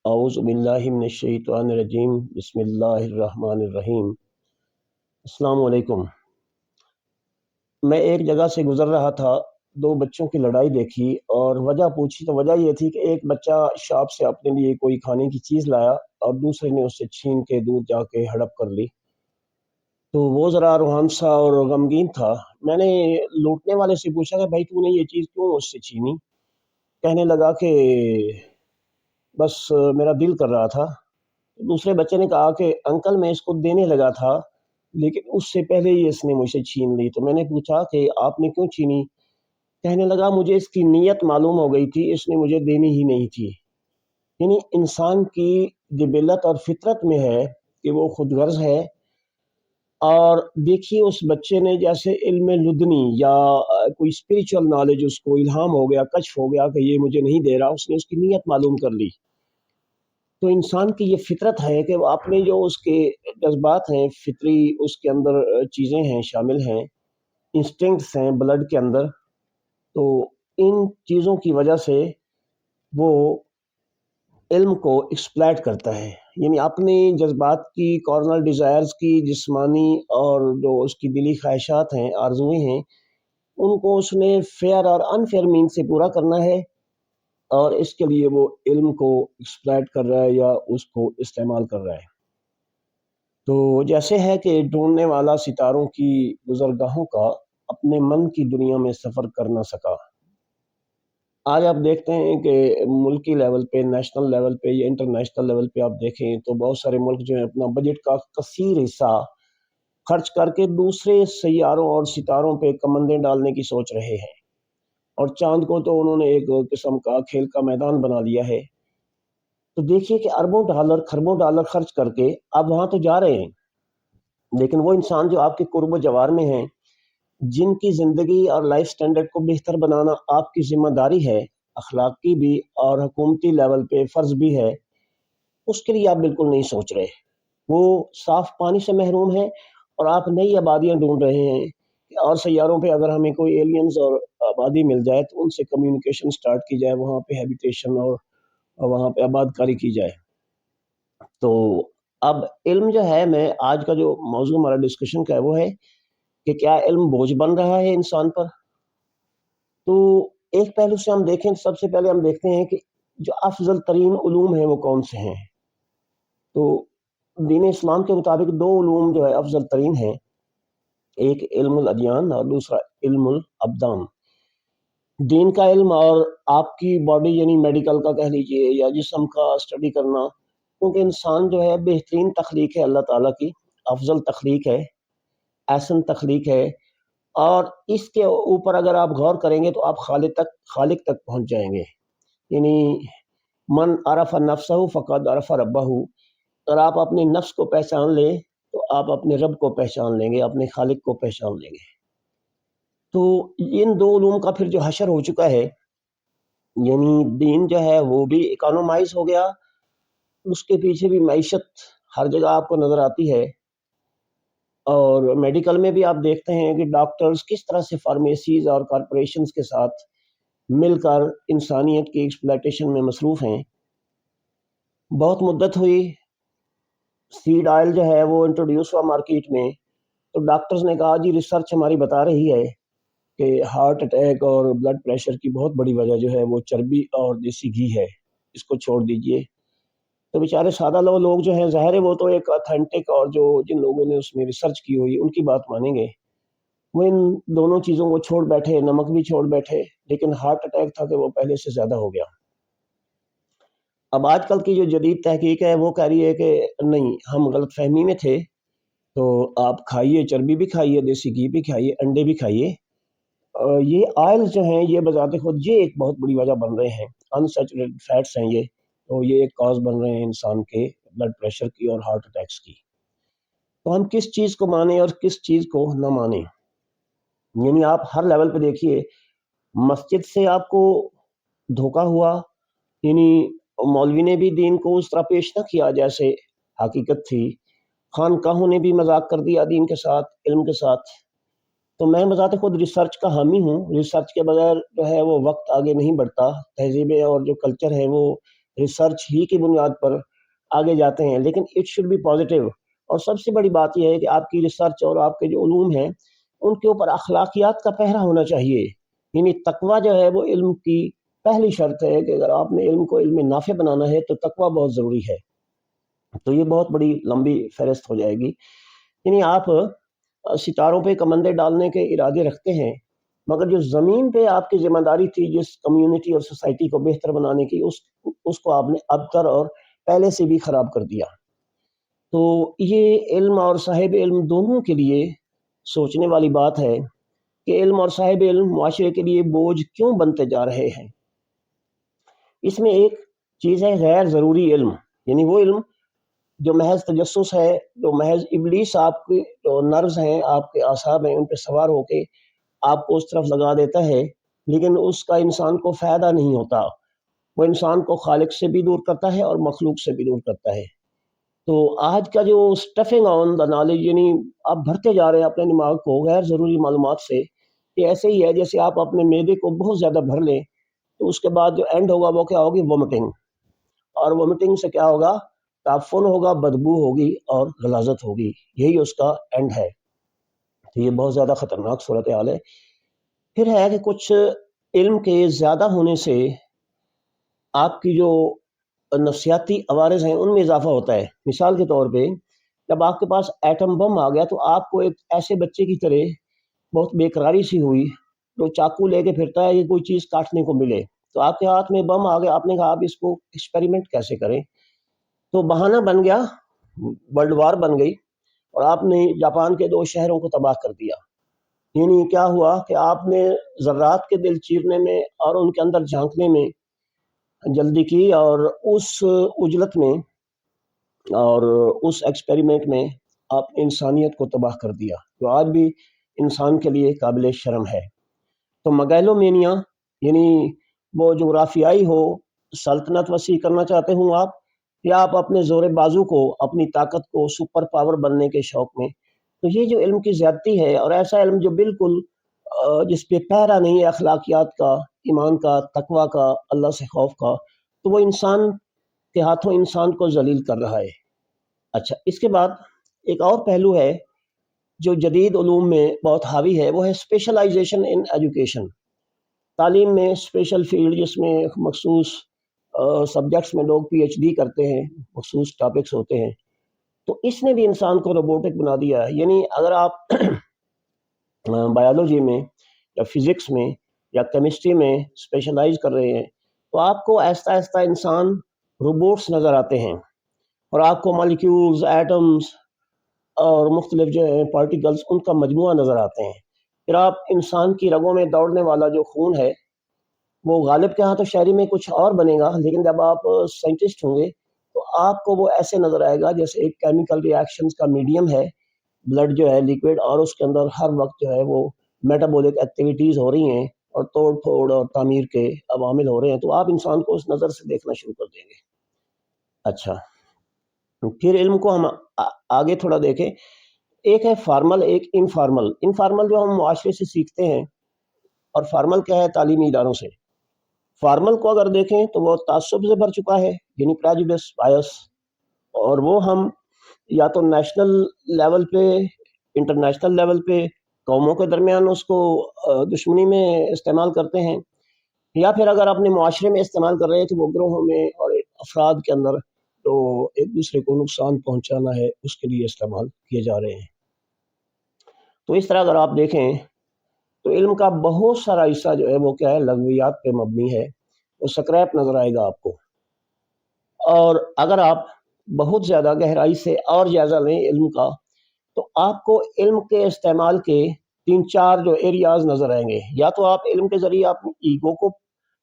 اعوذ باللہ من الشیطان الرجیم بسم اللہ الرحمن الرحیم۔ السلام علیکم۔ میں ایک جگہ سے گزر رہا تھا، دو بچوں کی لڑائی دیکھی اور وجہ پوچھی تو وجہ یہ تھی کہ ایک بچہ شاپ سے اپنے لیے کوئی کھانے کی چیز لایا اور دوسرے نے اس سے چھین کے دور جا کے ہڑپ کر لی، تو وہ ذرا روحان سا اور غمگین تھا۔ میں نے لوٹنے والے سے پوچھا کہ بھائی تو نے یہ چیز کیوں اس سے چھینی؟ کہنے لگا کہ بس میرا دل کر رہا تھا۔ دوسرے بچے نے کہا کہ انکل میں اس کو دینے لگا تھا لیکن اس سے پہلے ہی اس نے مجھ سے چھین لی۔ تو میں نے پوچھا کہ آپ نے کیوں چھینی؟ کہنے لگا مجھے اس کی نیت معلوم ہو گئی تھی، اس نے مجھے دینی ہی نہیں تھی۔ یعنی انسان کی جبلت اور فطرت میں ہے کہ وہ خود غرض ہے۔ اور دیکھیے اس بچے نے جیسے علم لدنی یا کوئی اسپریچول نالج اس کو الہام ہو گیا، کشف ہو گیا کہ یہ مجھے نہیں دے رہا، اس نے اس کی نیت معلوم کر لی۔ تو انسان کی یہ فطرت ہے کہ وہ اپنے جو اس کے جذبات ہیں فطری، اس کے اندر چیزیں ہیں شامل ہیں، انسٹنکٹس ہیں بلڈ کے اندر، تو ان چیزوں کی وجہ سے وہ علم کو ایکسپلائٹ کرتا ہے، یعنی اپنے جذبات کی، کارنل ڈیزائرز کی، جسمانی اور جو اس کی دلی خواہشات ہیں، آرزویں ہیں، ان کو اس نے فیئر اور انفیئر مین سے پورا کرنا ہے، اور اس کے لیے وہ علم کو ایکسپلائٹ کر رہا ہے یا اس کو استعمال کر رہا ہے۔ تو جیسے ہے کہ ڈھونڈنے والا ستاروں کی گزرگاہوں کا اپنے من کی دنیا میں سفر کر نہ سکا۔ آج آپ دیکھتے ہیں کہ ملکی لیول پہ، نیشنل لیول پہ یا انٹرنیشنل لیول پہ آپ دیکھیں تو بہت سارے ملک جو ہیں اپنا بجٹ کا کثیر حصہ خرچ کر کے دوسرے سیاروں اور ستاروں پہ کمندیں ڈالنے کی سوچ رہے ہیں، اور چاند کو تو انہوں نے ایک قسم کا کھیل کا میدان بنا لیا ہے۔ تو دیکھیے کہ اربوں ڈالر، کھربوں ڈالر خرچ کر کے آپ وہاں تو جا رہے ہیں، لیکن وہ انسان جو آپ کے قرب و جوار میں ہیں، جن کی زندگی اور لائف سٹینڈرڈ کو بہتر بنانا آپ کی ذمہ داری ہے، اخلاقی بھی اور حکومتی لیول پہ فرض بھی ہے، اس کے لیے آپ بالکل نہیں سوچ رہے۔ وہ صاف پانی سے محروم ہے اور آپ نئی آبادیاں ڈھونڈ رہے ہیں، اور سیاروں پہ اگر ہمیں کوئی ایلینز اور آبادی مل جائے تو ان سے کمیونیکیشن سٹارٹ کی جائے، وہاں پہ ہیبیٹیشن اور وہاں پہ آباد کاری کی جائے۔ تو اب علم جو ہے، میں آج کا جو موضوع ہمارا ڈسکشن کا ہے وہ ہے کہ کیا علم بوجھ بن رہا ہے انسان پر؟ تو ایک پہلو سے ہم دیکھیں، سب سے پہلے ہم دیکھتے ہیں کہ جو افضل ترین علوم ہیں وہ کون سے ہیں۔ تو دین اسلام کے مطابق دو علوم جو ہے افضل ترین ہیں، ایک علم الادیان اور دوسرا علم الابدان۔ دین کا علم اور آپ کی باڈی یعنی میڈیکل کا کہہ لیجئے یا جسم کا اسٹڈی کرنا، کیونکہ انسان جو ہے بہترین تخلیق ہے اللہ تعالیٰ کی، افضل تخلیق ہے، احسن تخلیق ہے، اور اس کے اوپر اگر آپ غور کریں گے تو آپ خالق تک پہنچ جائیں گے۔ یعنی من عرف نفسہ فقد عرف ربہ، اگر آپ اپنے نفس کو پہچان لیں تو آپ اپنے رب کو پہچان لیں گے، اپنے خالق کو پہچان لیں گے۔ تو ان دو علوم کا پھر جو حشر ہو چکا ہے، یعنی دین جو ہے وہ بھی اکانومائز ہو گیا، اس کے پیچھے بھی معیشت ہر جگہ آپ کو نظر آتی ہے، اور میڈیکل میں بھی آپ دیکھتے ہیں کہ ڈاکٹرز کس طرح سے فارمیسیز اور کارپوریشنز کے ساتھ مل کر انسانیت کی ایکسپلائٹیشن میں مصروف ہیں۔ بہت مدت ہوئی، سیڈ آئل جو ہے وہ انٹروڈیوس ہوا مارکیٹ میں، تو ڈاکٹرز نے کہا جی ریسرچ ہماری بتا رہی ہے کہ ہارٹ اٹیک اور بلڈ پریشر کی بہت بڑی وجہ جو ہے وہ چربی اور دیسی گھی ہے، اس کو چھوڑ دیجئے۔ تو بیچارے سادہ لوگ جو ہیں، ظاہر ہے وہ تو ایک اتھینٹک اور جو جن لوگوں نے اس میں ریسرچ کی ہوئی ان کی بات مانیں گے، وہ ان دونوں چیزوں کو چھوڑ بیٹھے، نمک بھی چھوڑ بیٹھے، لیکن ہارٹ اٹیک تھا کہ وہ پہلے سے زیادہ ہو گیا۔ اب آج کل کی جو جدید تحقیق ہے وہ کہہ رہی ہے کہ نہیں، ہم غلط فہمی میں تھے، تو آپ کھائیے، چربی بھی کھائیے، دیسی گھی بھی کھائیے، انڈے بھی کھائیے۔ یہ آئل جو ہیں یہ بذات خود یہ ایک بہت بڑی وجہ بن رہے ہیں، انسیچوریٹڈ فیٹس ہیں یہ، تو یہ ایک کاز بن رہے ہیں انسان کے بلڈ پریشر کی اور ہارٹ اٹیکس کی۔ تو ہم کس چیز کو مانیں اور کس چیز کو نہ مانیں؟ یعنی آپ ہر لیول پہ دیکھیے، مسجد سے آپ کو دھوکا ہوا، یعنی مولوی نے بھی دین کو اس طرح پیش نہ کیا جیسے حقیقت تھی، خانقاہوں نے بھی مذاق کر دیا دین کے ساتھ، علم کے ساتھ۔ تو میں بذات خود ریسرچ کا حامی ہوں، ریسرچ کے بغیر جو ہے وہ وقت آگے نہیں بڑھتا، تہذیبیں اور جو کلچر ہے وہ ریسرچ ہی کی بنیاد پر آگے جاتے ہیں، لیکن اٹ شوڈ بی پازیٹیو۔ اور سب سے بڑی بات یہ ہے کہ آپ کی ریسرچ اور آپ کے جو علوم ہیں ان کے اوپر اخلاقیات کا پہرا ہونا چاہیے، یعنی تقوی جو ہے وہ علم کی پہلی شرط ہے کہ اگر آپ نے علم کو علم نافع بنانا ہے تو تقوی بہت ضروری ہے۔ تو یہ بہت بڑی لمبی فہرست ہو جائے گی، یعنی آپ ستاروں پہ کمندے ڈالنے کے ارادے رکھتے ہیں، مگر جو زمین پہ آپ کی ذمہ داری تھی جس کمیونٹی اور سوسائٹی کو بہتر بنانے کی، اس کو آپ نے ابتر اور پہلے سے بھی خراب کر دیا۔ تو یہ علم اور صاحب علم دونوں کے لیے سوچنے والی بات ہے کہ علم اور صاحب علم معاشرے کے لیے بوجھ کیوں بنتے جا رہے ہیں۔ اس میں ایک چیز ہے غیر ضروری علم، یعنی وہ علم جو محض تجسس ہے، جو محض ابلیس آپ کے جو نروز ہیں، آپ کے اعصاب ہیں، ان پہ سوار ہو کے آپ کو اس طرف لگا دیتا ہے، لیکن اس کا انسان کو فائدہ نہیں ہوتا۔ وہ انسان کو خالق سے بھی دور کرتا ہے اور مخلوق سے بھی دور کرتا ہے۔ تو آج کا جو اسٹفنگ آن دا نالج، یعنی آپ بھرتے جا رہے ہیں اپنے دماغ کو غیر ضروری معلومات سے، یہ ایسے ہی ہے جیسے آپ اپنے معدے کو بہت زیادہ بھر لیں تو اس کے بعد جو اینڈ ہوگا وہ کیا ہوگی؟ وومٹنگ۔ اور وومٹنگ سے کیا ہوگا؟ تعفن ہوگا، بدبو ہوگی اور غلاظت ہوگی، یہی اس کا اینڈ ہے۔ تو یہ بہت زیادہ خطرناک صورتحال ہے۔ پھر ہے کہ کچھ علم کے زیادہ ہونے سے آپ کی جو نفسیاتی عوارض ہیں ان میں اضافہ ہوتا ہے۔ مثال کے طور پہ جب آپ کے پاس ایٹم بم آ گیا تو آپ کو ایک ایسے بچے کی طرح بہت بے قراری سی ہوئی جو چاقو لے کے پھرتا ہے کہ کوئی چیز کاٹنے کو ملے، تو آپ کے ہاتھ میں بم آ گیا، آپ نے کہا آپ اس کو ایکسپیریمنٹ کیسے کریں؟ تو بہانہ بن گیا، ورلڈ وار بن گئی، اور آپ نے جاپان کے 2 شہروں کو تباہ کر دیا۔ یعنی کیا ہوا کہ آپ نے ذرات کے دل چیرنے میں اور ان کے اندر جھانکنے میں جلدی کی، اور اس عجلت میں اور اس ایکسپیریمنٹ میں آپ انسانیت کو تباہ کر دیا، جو آج بھی انسان کے لیے قابل شرم ہے۔ تو میگالومینیا، یعنی وہ جغرافیائی ہو، سلطنت وسیع کرنا چاہتے ہوں آپ، یا آپ اپنے زور بازو کو، اپنی طاقت کو سپر پاور بننے کے شوق میں، تو یہ جو علم کی زیادتی ہے، اور ایسا علم جو بالکل جس پہ پہرا نہیں ہے اخلاقیات کا، ایمان کا، تقوی کا، اللہ سے خوف کا، تو وہ انسان کے ہاتھوں انسان کو ذلیل کر رہا ہے۔ اچھا، اس کے بعد ایک اور پہلو ہے جو جدید علوم میں بہت حاوی ہے، وہ ہے اسپیشلائزیشن ان ایجوکیشن۔ تعلیم میں اسپیشل فیلڈ، جس میں مخصوص سبجیکٹس میں لوگ پی ایچ ڈی کرتے ہیں، مخصوص ٹاپکس ہوتے ہیں، تو اس نے بھی انسان کو روبوٹک بنا دیا ہے۔ یعنی اگر آپ بایولوجی میں یا فزکس میں یا کیمسٹری میں اسپیشلائز کر رہے ہیں تو آپ کو آہستہ آہستہ انسان روبوٹس نظر آتے ہیں، اور آپ کو مالیکیولز، ایٹمز اور مختلف جو ہیں پارٹیکلز، ان کا مجموعہ نظر آتے ہیں۔ پھر آپ انسان کی رگوں میں دوڑنے والا جو خون ہے وہ غالب کے ہاں تو شہری میں کچھ اور بنے گا، لیکن جب آپ سائنٹسٹ ہوں گے تو آپ کو وہ ایسے نظر آئے گا جیسے ایک کیمیکل ریاکشنز کا میڈیم ہے، بلڈ جو ہے لیکوڈ، اور اس کے اندر ہر وقت جو ہے وہ میٹابولک ایکٹیویٹیز ہو رہی ہیں اور توڑ پھوڑ اور تعمیر کے عوامل ہو رہے ہیں، تو آپ انسان کو اس نظر سے دیکھنا شروع کر دیں گے۔ اچھا، پھر علم کو ہم آگے تھوڑا دیکھیں۔ ایک ہے فارمل، ایک انفارمل۔ انفارمل جو ہم معاشرے سے سیکھتے ہیں، اور فارمل کیا ہے؟ تعلیمی اداروں سے۔ فارمل کو اگر دیکھیں تو وہ تعصب سے بھر چکا ہے، یعنی پریجوڈس، بائس، اور وہ ہم یا تو نیشنل لیول پہ، انٹرنیشنل لیول پہ قوموں کے درمیان اس کو دشمنی میں استعمال کرتے ہیں، یا پھر اگر اپنے معاشرے میں استعمال کر رہے ہیں تو وہ گروہوں میں اور افراد کے اندر جو ایک دوسرے کو نقصان پہنچانا ہے اس کے لیے استعمال کیے جا رہے ہیں۔ تو اس طرح اگر آپ دیکھیں تو علم کا بہت سارا حصہ جو ہے وہ کیا ہے؟ لغویات پہ مبنی ہے، وہ سکریپ نظر آئے گا آپ کو۔ اور اگر آپ بہت زیادہ گہرائی سے اور جائزہ لیں علم کا، تو آپ کو علم کے استعمال کے 3-4 جو ایریاز نظر آئیں گے۔ یا تو آپ علم کے ذریعے آپ ایگو کو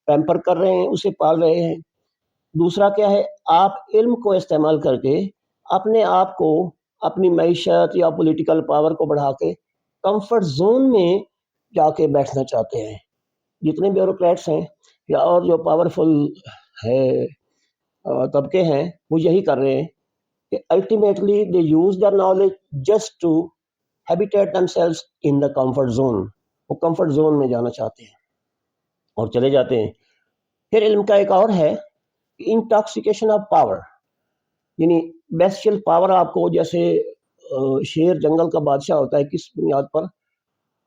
پیمپر کر رہے ہیں، اسے پال رہے ہیں۔ دوسرا کیا ہے؟ آپ علم کو استعمال کر کے اپنے آپ کو، اپنی معیشت یا پولیٹیکل پاور کو بڑھا کے کمفرٹ زون میں جا کے بیٹھنا چاہتے ہیں۔ جتنے بیوروکریٹس ہیں یا اور جو پاورفل ہے طبقے ہیں، وہ یہی کر رہے ہیں کہ ultimately they use the knowledge just to habitat themselves in the comfort zone. وہ کمفرٹ زون میں جانا چاہتے ہیں اور چلے جاتے ہیں۔ پھر علم کا ایک اور ہے انٹاکسیکیشن آف پاور، یعنی بیسٹل پاور آپ کو، جیسے شیر جنگل کا بادشاہ ہوتا ہے کس بنیاد پر؟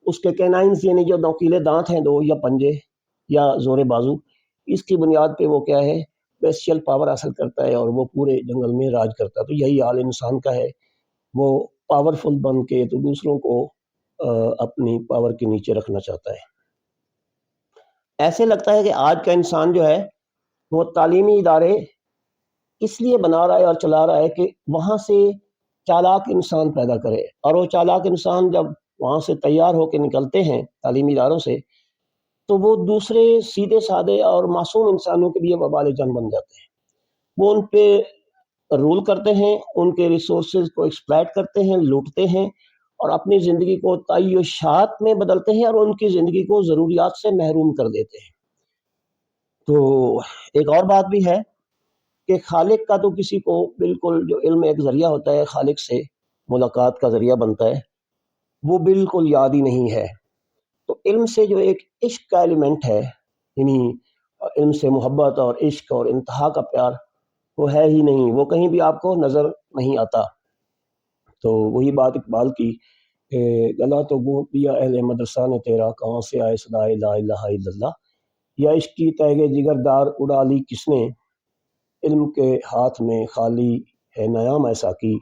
اس کے کینائنز یعنی جو نوکیلے دانت ہیں دو یا پنجے یا زور بازو، اس کی بنیاد پہ وہ کیا ہے، بیسٹل پاور حاصل کرتا ہے اور وہ پورے جنگل میں راج کرتا ہے۔ تو یہی حال انسان کا ہے، وہ پاورفل بن کے تو دوسروں کو اپنی پاور کے نیچے رکھنا چاہتا ہے۔ ایسے لگتا ہے کہ آج کا انسان جو ہے وہ تعلیمی ادارے اس لیے بنا رہا ہے اور چلا رہا ہے کہ وہاں سے چالاک انسان پیدا کرے، اور وہ چالاک انسان جب وہاں سے تیار ہو کے نکلتے ہیں تعلیمی اداروں سے، تو وہ دوسرے سیدھے سادے اور معصوم انسانوں کے لیے وبال جان بن جاتے ہیں۔ وہ ان پہ رول کرتے ہیں، ان کے ریسورسز کو ایکسپلائٹ کرتے ہیں، لوٹتے ہیں، اور اپنی زندگی کو تعیشات میں بدلتے ہیں اور ان کی زندگی کو ضروریات سے محروم کر دیتے ہیں۔ تو ایک اور بات بھی ہے کہ خالق کا تو کسی کو بالکل، جو علم ایک ذریعہ ہوتا ہے خالق سے ملاقات کا ذریعہ بنتا ہے، وہ بالکل یاد ہی نہیں ہے۔ تو علم سے جو ایک عشق کا ایلیمنٹ ہے، یعنی علم سے محبت اور عشق اور انتہا کا پیار، وہ ہے ہی نہیں، وہ کہیں بھی آپ کو نظر نہیں آتا۔ تو وہی بات اقبال کی کہ گلا تو گونٹ دیا اہل مدرسہ نے تیرا، کہاں سے آئے صدائے لا الہ الا اللہ، یا عشق کی تیغ جگر دار اڑا لی کس نے، علم کے ہاتھ میں خالی ہے نیام ایسا کی۔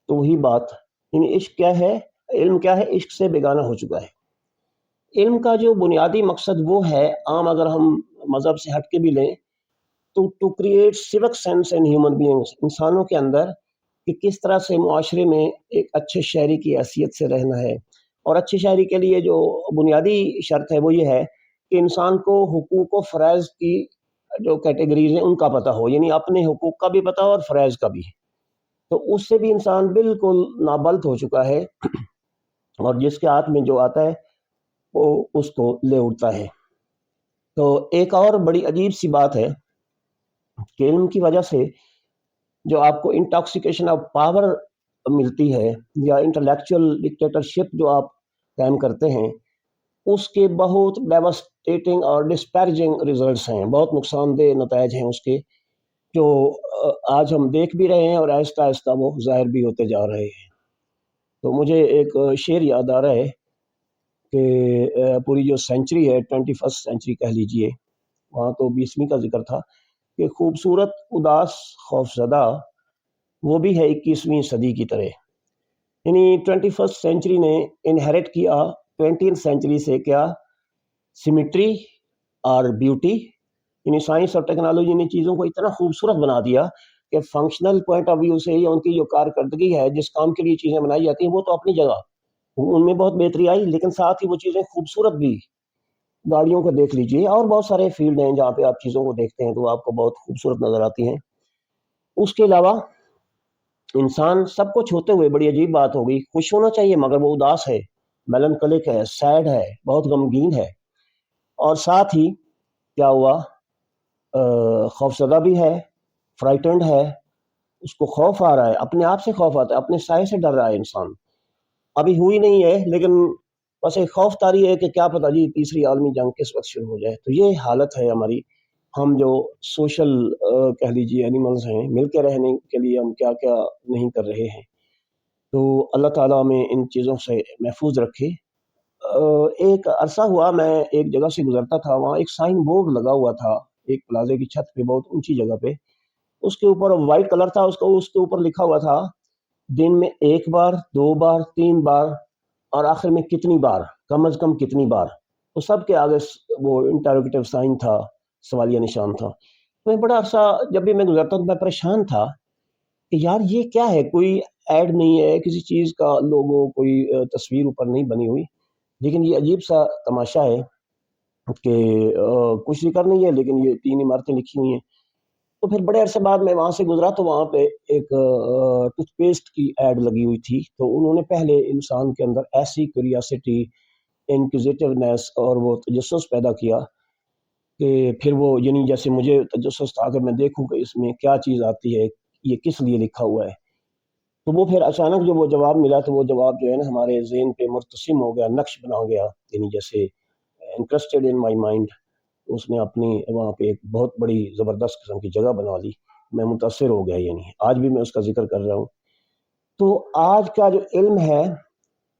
تو وہی بات، یعنی عشق کیا ہے، علم کیا ہے، عشق سے بیگانہ ہو چکا ہے۔ علم کا جو بنیادی مقصد وہ ہے، عام اگر ہم مذہب سے ہٹ کے بھی لیں تو to create civic sense in human beings, انسانوں کے اندر کہ کس طرح سے معاشرے میں ایک اچھے شہری کی حیثیت سے رہنا ہے۔ اور اچھے شہری کے لیے جو بنیادی شرط ہے وہ یہ ہے کہ انسان کو حقوق و فرائض کی جو کیٹیگریز ہیں ان کا پتہ ہو، یعنی اپنے حقوق کا بھی پتہ ہو اور فرائض کا بھی۔ تو اس سے بھی انسان بالکل نابلد ہو چکا ہے، اور جس کے ہاتھ میں جو آتا ہے وہ اس کو لے اٹھتا ہے۔ تو ایک اور بڑی عجیب سی بات ہے کہ علم کی وجہ سے جو آپ کو انٹاکسیکیشن آف پاور ملتی ہے، یا انٹلیکچوئل ڈکٹیٹرشپ جو آپ قائم کرتے ہیں، اس کے بہت ڈیواسٹیٹنگ اور ڈسپیرجنگ ریزلٹس ہیں، بہت نقصان دہ نتائج ہیں اس کے، جو آج ہم دیکھ بھی رہے ہیں اور آہستہ آہستہ وہ ظاہر بھی ہوتے جا رہے ہیں۔ تو مجھے ایک شعر یاد آ رہا ہے کہ پوری جو سینچری ہے، 21 سینچری کہہ لیجئے، وہاں تو 20ویں کا ذکر تھا کہ خوبصورت اداس خوف زدہ وہ بھی ہے 21ویں صدی کی طرح۔ یعنی 21 سینچری نے انہیریٹ کیا 20 سینچری سے، کیا؟ سیمیٹری اور بیوٹی، یعنی سائنس اور ٹیکنالوجی نے چیزوں کو اتنا خوبصورت بنا دیا کہ فنکشنل پوائنٹ آف ویو سے یا ان کی جو کارکردگی ہے، جس کام کے لیے چیزیں بنائی جاتی ہیں، وہ تو اپنی جگہ ان میں بہت بہتری آئی، لیکن ساتھ ہی وہ چیزیں خوبصورت بھی۔ گاڑیوں کو دیکھ لیجئے، اور بہت سارے فیلڈ ہیں جہاں پہ آپ چیزوں کو دیکھتے ہیں تو آپ کو بہت خوبصورت نظر آتی ہیں۔ اس کے علاوہ انسان سب کچھ ہوتے ہوئے، بڑی عجیب بات ہو گئی، خوش ہونا چاہیے مگر وہ اداس ہے، میلنکلک ہے، سیڈ ہے، بہت غمگین ہے۔ اور ساتھ ہی کیا ہوا، خوفزدہ بھی ہے، فرائٹنڈ ہے، اس کو خوف آ رہا ہے، اپنے آپ سے خوف آتا ہے، اپنے سائے سے ڈر رہا ہے انسان۔ ابھی ہوئی نہیں ہے لیکن بس ایک خوف طاری ہے کہ کیا پتہ جی تیسری عالمی جنگ کس وقت شروع ہو جائے۔ تو یہ حالت ہے ہماری، ہم جو سوشل کہہ لیجیے اینیملز ہیں، مل کے رہنے کے لیے ہم کیا کیا نہیں کر رہے ہیں۔ تو اللہ تعالیٰ ہمیں ان چیزوں سے محفوظ رکھے۔ ایک عرصہ ہوا میں ایک جگہ سے گزرتا تھا، وہاں ایک سائن بورڈ لگا ہوا تھا ایک پلازے کی چھت پہ، بہت اونچی جگہ پہ، اس کے اوپر وائٹ کلر تھا، اس کے اوپر لکھا ہوا تھا دن میں 1 بار، 2 بار، 3 بار، اور آخر میں کتنی بار، کم از کم کتنی بار۔ تو سب کے آگے وہ انٹروگیٹو سائن تھا، سوالیہ نشان تھا۔ میں بڑا عرصہ جب بھی میں گزرتا تو میں پریشان تھا کہ یار یہ کیا ہے، کوئی ایڈ نہیں ہے کسی چیز کا، لوگو کوئی تصویر اوپر نہیں بنی ہوئی، لیکن یہ عجیب سا تماشا ہے کہ کچھ ذکر نہیں ہے لیکن یہ 3 عمارتیں لکھی ہوئی ہیں۔ تو پھر بڑے عرصے بعد میں وہاں سے گزرا تو وہاں پہ ایک ٹوتھ پیسٹ کی ایڈ لگی ہوئی تھی، تو انہوں نے پہلے انسان کے اندر ایسی کیوریاسٹی، انکوزیٹونیس اور وہ تجسس پیدا کیا کہ پھر وہ، یعنی جیسے مجھے تجسس تھا کہ میں دیکھوں کہ اس میں کیا چیز آتی ہے، یہ کس لیے لکھا ہوا ہے۔ تو وہ پھر اچانک جو وہ جواب ملا تو وہ جواب جو ہے نا ہمارے ذہن پہ مرتسم ہو گیا، نقش بنا گیا، یعنی جیسے انٹرسٹڈ ان مائی مائنڈ۔ اس نے اپنی وہاں پہ ایک بہت بڑی زبردست قسم کی جگہ بنا لی. میں متاثر ہو گیا، یعنی آج بھی میں اس کا ذکر کر رہا ہوں. تو آج کا جو علم ہے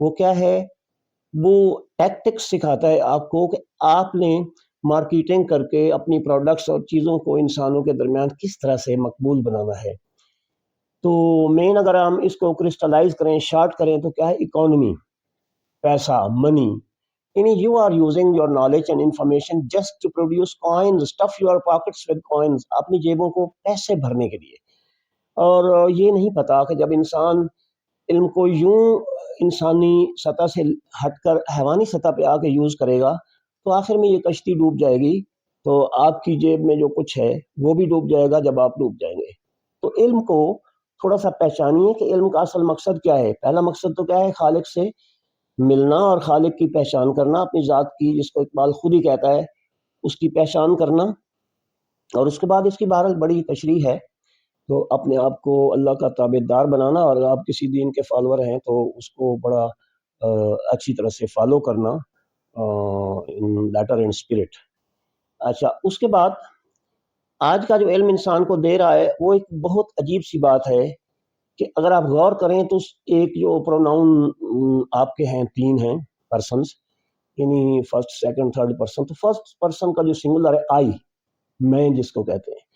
وہ کیا ہے؟ وہ ٹیکٹکس سکھاتا ہے آپ کو کہ آپ نے مارکیٹنگ کر کے اپنی پروڈکٹس اور چیزوں کو انسانوں کے درمیان کس طرح سے مقبول بنانا ہے. تو مین اگر ہم اس کو کرسٹلائز کریں، شارٹ کریں، تو کیا ہے؟ اکانومی، پیسہ، منی. یعنی you are using your knowledge and information just to produce coins, stuff your pockets with coins, اپنی جیبوں کو پیسے بھرنے کے لیے. اور یہ نہیں پتا کہ جب انسان علم کو یوں انسانی سطح سے ہٹ کر حیوانی سطح پہ آ کے یوز کرے گا تو آخر میں یہ کشتی ڈوب جائے گی. تو آپ کی جیب میں جو کچھ ہے وہ بھی ڈوب جائے گا جب آپ ڈوب جائیں گے. تو علم کو تھوڑا سا پہچانیے کہ علم کا اصل مقصد کیا ہے. پہلا مقصد تو کیا ہے؟ خالق سے ملنا اور خالق کی پہچان کرنا، اپنی ذات کی، جس کو اقبال خود ہی کہتا ہے، اس کی پہچان کرنا. اور اس کے بعد اس کی بہرحال بڑی تشریح ہے. تو اپنے آپ کو اللہ کا تابع دار بنانا، اور آپ کسی دین کے فالوور ہیں تو اس کو بڑا اچھی طرح سے فالو کرنا ان لیٹر اینڈ اسپرٹ. اچھا، اس کے بعد آج کا جو علم انسان کو دے رہا ہے وہ ایک بہت عجیب سی بات ہے کہ اگر آپ غور کریں تو ایک جو پروناؤن آپ کے ہیں، 3 ہیں پرسنس، یعنی فرسٹ، سیکنڈ، تھرڈ پرسن. تو فرسٹ پرسن کا جو سنگولر ہے آئی، میں جس کو کہتے ہیں،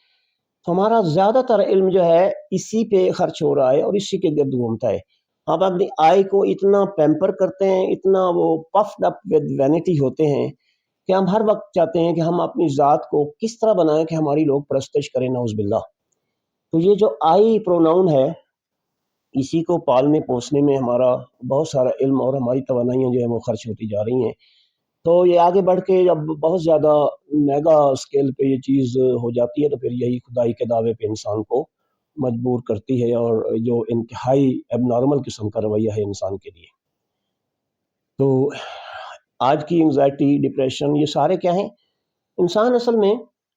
تو ہمارا زیادہ تر علم جو ہے اسی پہ خرچ ہو رہا ہے اور اسی کے گرد گھومتا ہے. آپ اپنی آئی کو اتنا پیمپر کرتے ہیں، اتنا وہ پفڈ اپ ود وینٹی ہوتے ہیں کہ ہم ہر وقت چاہتے ہیں کہ ہم اپنی ذات کو کس طرح بنائیں کہ ہماری لوگ پرستش کریں، نعوذ باللہ. تو یہ جو آئی پروناؤن ہے، اسی کو پالنے پوسنے میں ہمارا بہت سارا علم اور ہماری توانائیاں جو ہیں وہ خرچ ہوتی جا رہی ہیں. تو یہ آگے بڑھ کے جب بہت زیادہ میگا اسکیل پہ یہ چیز ہو جاتی ہے تو پھر یہی خدائی کے دعوے پہ انسان کو مجبور کرتی ہے، اور جو انتہائی اب نارمل قسم کا رویہ ہے انسان کے لیے. تو آج کی انگزائٹی، ڈپریشن، یہ سارے کیا ہیں؟ انسان اصل میں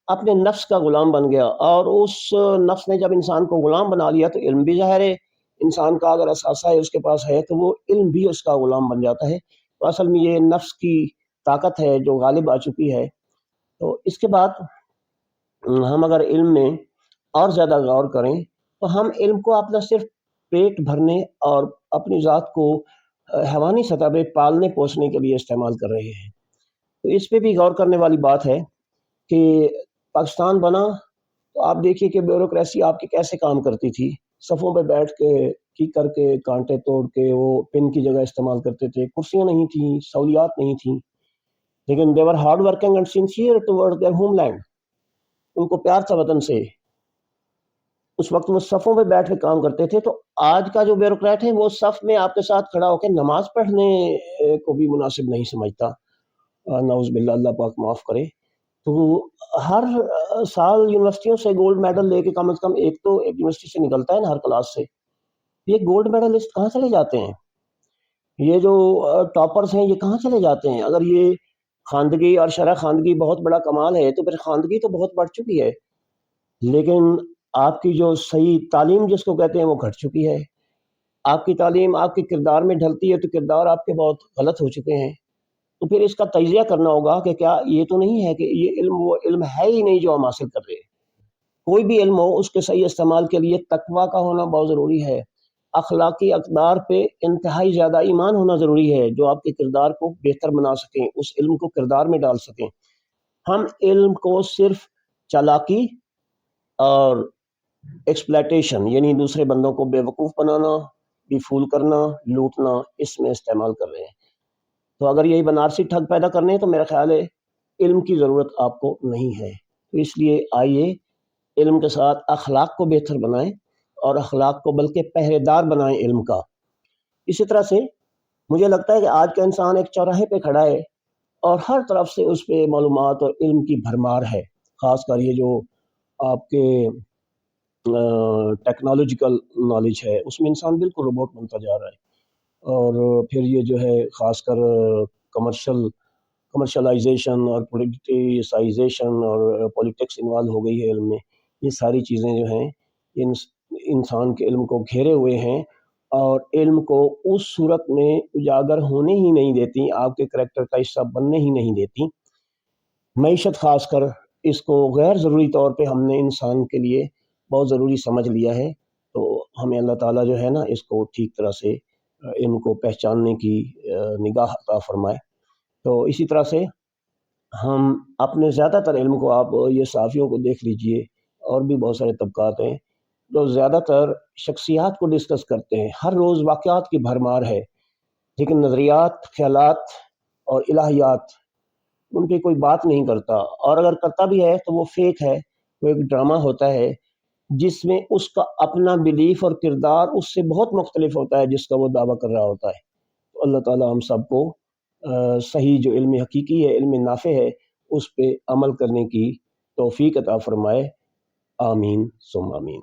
اپنے نفس کا غلام بن گیا، اور اس نفس نے جب انسان کو غلام بنا لیا تو علم بھی ظاہر ہے انسان کا اگر اثاثہ ہے اس کے پاس ہے تو وہ علم بھی اس کا غلام بن جاتا ہے. تو اصل میں یہ نفس کی طاقت ہے جو غالب آ چکی ہے. تو اس کے بعد ہم اگر علم میں اور زیادہ غور کریں تو ہم علم کو اپنا صرف پیٹ بھرنے اور اپنی ذات کو حیوانی سطح پہ پالنے پوسنے کے لیے استعمال کر رہے ہیں. تو اس پہ بھی غور کرنے والی بات ہے کہ پاکستان بنا تو آپ دیکھیے کہ بیوروکریسی آپ کی کیسے کام کرتی تھی. صفوں پہ بیٹھ کے کی کر کے کانٹے توڑ کے وہ پن کی جگہ استعمال کرتے تھے. کرسیاں نہیں تھیں، سہولیات نہیں تھیں، لیکن they were hard working and sincere towards their homeland. ان کو پیار تھا وطن سے. اس وقت وہ صفوں پہ بیٹھ کے کام کرتے تھے. تو آج کا جو بیوروکریٹ ہے وہ صف میں آپ کے ساتھ کھڑا ہو کے نماز پڑھنے کو بھی مناسب نہیں سمجھتا، نعوذ باللہ، اللہ پاک معاف کرے. تو ہر سال یونیورسٹیوں سے گولڈ میڈل لے کے کم از کم ایک تو ایک یونیورسٹی سے نکلتا ہے نا ہر کلاس سے. یہ گولڈ میڈلسٹ کہاں چلے جاتے ہیں؟ یہ جو ٹاپرز ہیں یہ کہاں چلے جاتے ہیں؟ اگر یہ خواندگی اور شرح خواندگی بہت بڑا کمال ہے تو پھر خواندگی تو بہت بڑھ چکی ہے، لیکن آپ کی جو صحیح تعلیم جس کو کہتے ہیں وہ گھٹ چکی ہے. آپ کی تعلیم آپ کے کردار میں ڈھلتی ہے تو کردار آپ کے بہت غلط ہو چکے ہیں. تو پھر اس کا تجزیہ کرنا ہوگا کہ کیا یہ تو نہیں ہے کہ یہ علم وہ علم ہے ہی نہیں جو ہم حاصل کر رہے ہیں. کوئی بھی علم ہو اس کے صحیح استعمال کے لیے تقویٰ کا ہونا بہت ضروری ہے. اخلاقی اقدار پہ انتہائی زیادہ ایمان ہونا ضروری ہے جو آپ کے کردار کو بہتر بنا سکیں، اس علم کو کردار میں ڈال سکیں. ہم علم کو صرف چالاکی اور ایکسپلائٹیشن، یعنی دوسرے بندوں کو بے وقوف بنانا، بھی فول کرنا، لوٹنا، اس میں استعمال کر رہے ہیں. تو اگر یہی بنارسی ٹھگ پیدا کرنے ہیں تو میرا خیال ہے علم کی ضرورت آپ کو نہیں ہے. تو اس لیے آئیے علم کے ساتھ اخلاق کو بہتر بنائیں، اور اخلاق کو بلکہ پہرے دار بنائیں علم کا. اسی طرح سے مجھے لگتا ہے کہ آج کا انسان ایک چوراہے پہ کھڑا ہے اور ہر طرف سے اس پہ معلومات اور علم کی بھرمار ہے. خاص کر یہ جو آپ کے ٹیکنالوجیکل نالج ہے اس میں انسان بالکل روبوٹ بنتا جا رہا ہے. اور پھر یہ جو ہے خاص کر کمرشلائزیشن اور پولیٹیسائزیشن اور پولیٹکس انوالو ہو گئی ہے علم میں. یہ ساری چیزیں جو ہیں انسان کے علم کو گھیرے ہوئے ہیں اور علم کو اس صورت میں اجاگر ہونے ہی نہیں دیتی، آپ کے کریکٹر کا حصہ بننے ہی نہیں دیتی. معیشت خاص کر اس کو غیر ضروری طور پہ ہم نے انسان کے لیے بہت ضروری سمجھ لیا ہے، تو ہمیں اللہ تعالیٰ جو ہے نا اس کو ٹھیک طرح سے ان کو پہچاننے کی نگاہ عطا فرمائے۔ تو اسی طرح سے ہم اپنے زیادہ تر علم کو، آپ یہ صحافیوں کو دیکھ لیجئے اور بھی بہت سارے طبقات ہیں جو زیادہ تر شخصیات کو ڈسکس کرتے ہیں، ہر روز واقعات کی بھرمار ہے، لیکن نظریات، خیالات اور الہیات ان پہ کوئی بات نہیں کرتا، اور اگر کرتا بھی ہے تو وہ فیک ہے، وہ ایک ڈرامہ ہوتا ہے جس میں اس کا اپنا بلیف اور کردار اس سے بہت مختلف ہوتا ہے جس کا وہ دعویٰ کر رہا ہوتا ہے۔ تو اللہ تعالیٰ ہم سب کو صحیح جو علم حقیقی ہے، علم نافع ہے، اس پہ عمل کرنے کی توفیق عطا فرمائے۔ آمین ثم آمین۔